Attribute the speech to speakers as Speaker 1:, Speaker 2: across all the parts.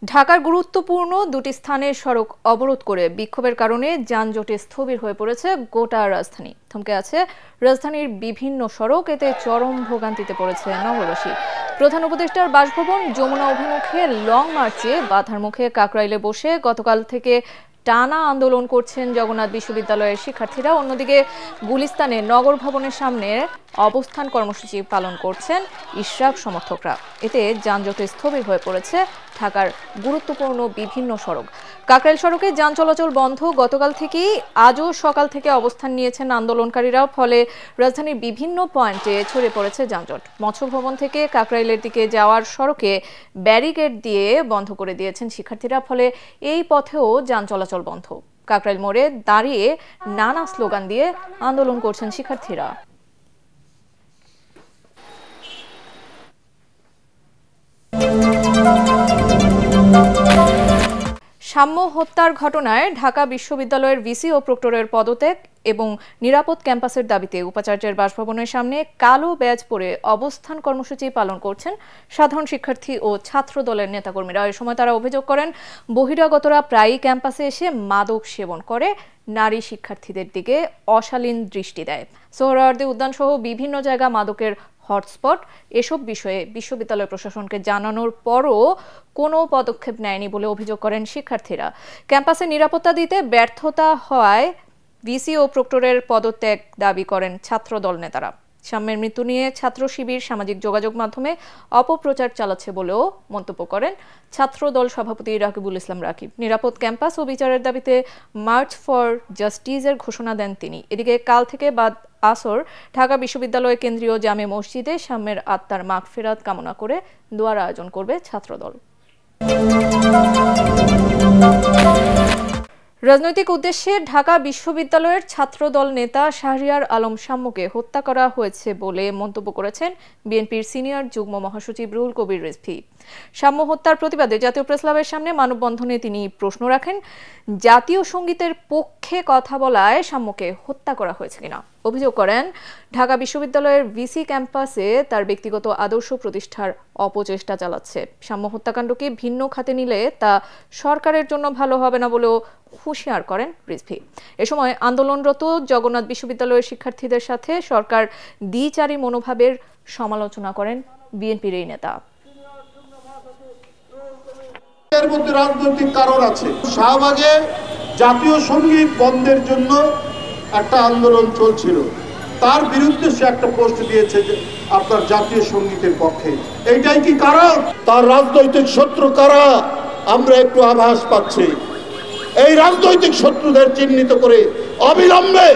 Speaker 1: ঢাকার গুরুত্বপূর্ণ দুটি স্থানের সড়ক অবরোধ করে বিক্ষোভের কারণে যানজটে স্থবির হয়ে পড়েছে গোটা রাজধানী। থমকে আছে রাজধানীর বিভিন্ন সড়ক, এতে চরম ভোগান্তিতে পড়েছে নগরবাসী। প্রধান উপদেষ্টার বাসভবন যমুনা অভিমুখে লং মার্চে বাধার মুখে কাকরাইলে বসে গতকাল থেকে টানা আন্দোলন করছেন জগন্নাথ বিশ্ববিদ্যালয়ের শিক্ষার্থীরা। অন্যদিকে গুলিস্তানে নগর ভবনের সামনে অবস্থান কর্মসূচি পালন করছেন ইশরাক সমর্থকরা। এতে যানজটে স্থবির হয়ে পড়েছে ঢাকার গুরুত্বপূর্ণ বিভিন্ন সড়ক। কাকরাইল সড়কে যান চলাচল বন্ধ। গতকাল থেকেই আজও সকাল থেকে অবস্থান নিয়েছেন আন্দোলনকারীরা, ফলে রাজধানীর বিভিন্ন পয়েন্টে ছড়িয়ে পড়েছে যানজট। মৎস্য ভবন থেকে কাকরাইলের দিকে যাওয়ার সড়কে ব্যারিকেড দিয়ে বন্ধ করে দিয়েছেন শিক্ষার্থীরা, ফলে এই পথেও যান চলাচল বন্ধ। কাকরাইল মোড়ে দাঁড়িয়ে নানা স্লোগান দিয়ে আন্দোলন করছেন শিক্ষার্থীরা। সাম্য হত্যার ঘটনায় ঢাকা বিশ্ববিদ্যালয়ের ভিসি ও প্রক্টরের পদত্যাগ এবং নিরাপদ ক্যাম্পাসের দাবিতে উপাচার্যের বাসভবনের সামনে কালো ব্যাজ পরে অবস্থান কর্মসূচি পালন করছেন সাধারণ শিক্ষার্থী ও ছাত্র দলের নেতাকর্মীরা। এ সময় তারা অভিযোগ করেন, বহিরাগতরা প্রায়ই ক্যাম্পাসে এসে মাদক সেবন করে, নারী শিক্ষার্থীদের দিকে অশালীন দৃষ্টি দেয়। সোহরাওয়ার্দী উদ্যান সহ বিভিন্ন জায়গা মাদকের হটস্পট। এসব বিষয়ে বিশ্ববিদ্যালয় প্রশাসনকে জানানোর পরও কোনো পদক্ষেপ নেয়নি বলে অভিযোগ করেন শিক্ষার্থীরা। ক্যাম্পাসে নিরাপত্তা দিতে ব্যর্থতা হওয়ায় ভিসি ও প্রক্টরের পদত্যাগ দাবি করেন ছাত্রদল নেতারা। সাম্যের মৃত্যু নিয়ে ছাত্র শিবির সামাজিক যোগাযোগ মাধ্যমে অপপ্রচার চালাচ্ছে বলেও মন্তব্য করেন ছাত্রদল সভাপতি রাকিবুল ইসলাম রাকিব। নিরাপদ ক্যাম্পাস ও বিচারের দাবিতে মার্চ ফর জাস্টিসের ঘোষণা দেন তিনি। এদিকে কাল থেকে বাদ আসর ঢাকা বিশ্ববিদ্যালয় কেন্দ্রীয় জামে মসজিদে সাম্যের আত্মার মাগফিরাত কামনা করে দোয়ার আয়োজন করবে ছাত্রদল। রাজনৈতিক উদ্দেশ্যে ঢাকা বিশ্ববিদ্যালয়ের ছাত্রদল নেতা শাহরিয়ার আলম সাম্যকে হত্যা করা হয়েছে বলে মন্তব্য করেছেন বিএনপির সিনিয়র যুগ্ম মহাসচিব রুহুল কবির রিজভী। সাম্য হত্যার প্রতিবাদে জাতীয় প্রেসক্লাবের সামনে মানববন্ধনে তিনি প্রশ্ন রাখেন, জাতীয় সংগীতের পক্ষে কথা বলায় সাম্যকে হত্যা করা হয়েছে কিনা। অভিযোগ করেন, ঢাকা বিশ্ববিদ্যালয়ের ভিসি ক্যাম্পাসে তার ব্যক্তিগত আদর্শ প্রতিষ্ঠার অপচেষ্টা চালাচ্ছে। সাম্য হত্যাকাণ্ডকে ভিন্ন খাতে নিলে তা সরকারের জন্য ভালো হবে না বলেও হুঁশিয়ার করেন রিজভী। এ সময় আন্দোলনরত জগন্নাথ বিশ্ববিদ্যালয়ের শিক্ষার্থীদের সাথে সরকার দ্বিচারী মনোভাবের সমালোচনা করেন বিএনপির এই নেতা।
Speaker 2: এর মধ্যে রাজনৈতিক কারণ আছে। শাহবাগে জাতীয় সঙ্গীত বন্ধের জন্য একটা আন্দোলন চলছিল, তার বিরুদ্ধে সে একটা পোস্ট দিয়েছে যে আপনার জাতীয় সঙ্গীতের পক্ষে। এইটাই কি কারণ? তার রাজনৈতিক শত্রু কারা আমরা একটু আভাস পাচ্ছি। এই রাজনৈতিক শত্রুদের চিহ্নিত করে অবিলম্বে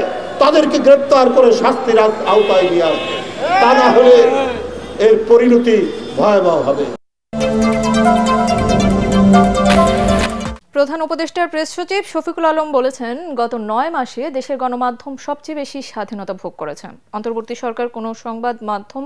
Speaker 2: তাদেরকে গ্রেপ্তার করে শাস্তির আওতায় নিয়ে আসবে, তা না হলে এর পরিণতি ভয়াবহ হবে।
Speaker 1: প্রধান উপদেষ্টার প্রেস সচিব শফিকুল আলম বলেছেন, গত 9 মাসে দেশের গণমাধ্যম সবচেয়ে বেশি স্বাধীনতা ভোগ করেছে। অন্তর্বর্তী সরকার কোনো সংবাদ মাধ্যম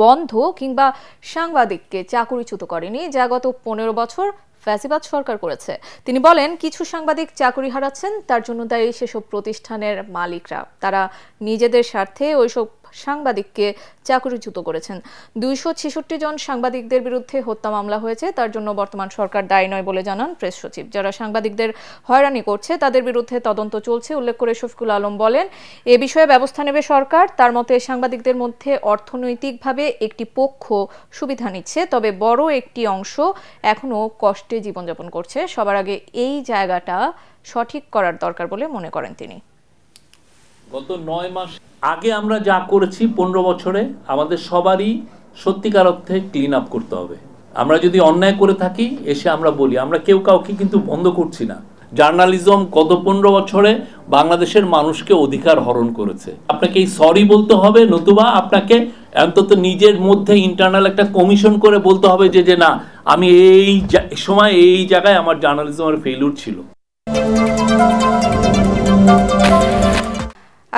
Speaker 1: বন্ধ কিংবা সাংবাদিককে চাকরিচ্যুত করেনি, যা গত 15 বছর ফ্যাসিবাদ সরকার করেছে। তিনি বলেন, কিছু সাংবাদিক চাকরি হারাচ্ছেন, তার জন্য দায়ী সেসব প্রতিষ্ঠানের মালিকরা। তারা নিজেদের স্বার্থে ওইসব সাংবাদিককে চাকরিচ্যুত করেছেন। 266 জন সাংবাদিকদের বিরুদ্ধে হত্যা মামলা হয়েছে, তার জন্য বর্তমান সরকার দায়ী নয় বলে জানান প্রেস সচিব। যারা সাংবাদিকদের হয়রানি করছে তাদের বিরুদ্ধে তদন্ত চলছে উল্লেখ করে শফিকুল আলম বলেন, এ বিষয়ে ব্যবস্থা নেবে সরকার। তার মতে সাংবাদিকদের মধ্যে অর্থনৈতিকভাবে একটি পক্ষ সুবিধা নিচ্ছে, তবে বড় একটি অংশ এখনো কষ্টে জীবনযাপন করছে। সবার আগে এই জায়গাটা সঠিক করার দরকার বলে মনে করেন তিনি।
Speaker 3: গত 9 মাস আগে আমরা যা করেছি 15 বছরে আমাদের সবারই সত্যিকার অর্থে ক্লিন আপ করতে হবে। আমরা যদি অন্যায় করে থাকি এসে আমরা বলি, আমরা কেউ কাউকে কিন্তু বন্ধ করছি না। জার্নালিজম গত 15 বছরে বাংলাদেশের মানুষকে অধিকার হরণ করেছে। আপনাকে এই সরি বলতে হবে, নতুবা আপনাকে অন্তত নিজের মধ্যে ইন্টারনাল একটা কমিশন করে বলতে হবে যে না, আমি এই সময় এই জায়গায় আমার জার্নালিজমের ফেইলিউর ছিল।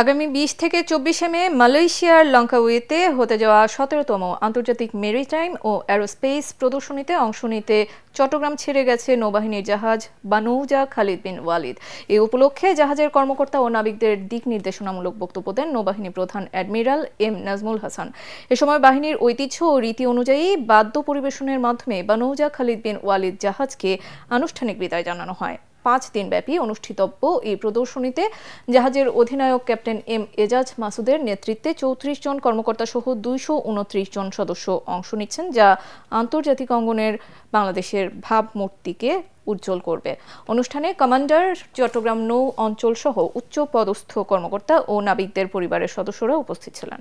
Speaker 1: আগামী 20 থেকে 24 মে মালয়েশিয়ার লঙ্কাউইতে হতে যাওয়া 17তম আন্তর্জাতিক মেরিটাইম ও অ্যারোস্পেস প্রদর্শনীতে অংশ নিতে চট্টগ্রাম ছেড়ে গেছে নৌবাহিনীর জাহাজ বানৌজা খালিদ বিন ওয়ালিদ। এই উপলক্ষে জাহাজের কর্মকর্তা ও নাবিকদের দিক নির্দেশনামূলক বক্তব্য দেন নৌবাহিনী প্রধান অ্যাডমিরাল এম নাজমুল হাসান। এ সময় বাহিনীর ঐতিহ্য ও রীতি অনুযায়ী বাদ্য পরিবেশনের মাধ্যমে বানৌজা খালিদ বিন ওয়ালিদ জাহাজকে আনুষ্ঠানিক বিদায় জানানো হয়। 5 দিনব্যাপী অনুষ্ঠিতব্য এই প্রদর্শনীতে জাহাজের অধিনায়ক ক্যাপ্টেন এম এজাজ মাসুদের নেতৃত্বে 34 জন কর্মকর্তা সহ 229 জন সদস্য অংশ নিচ্ছেন, যা আন্তর্জাতিক অঙ্গনের বাংলাদেশের ভাবমূর্তিকে উজ্জ্বল করবে। অনুষ্ঠানে কমান্ডার, চট্টগ্রাম নৌ অঞ্চল সহ উচ্চ পদস্থ কর্মকর্তা ও নাবিকদের পরিবারের সদস্যরা উপস্থিত ছিলেন।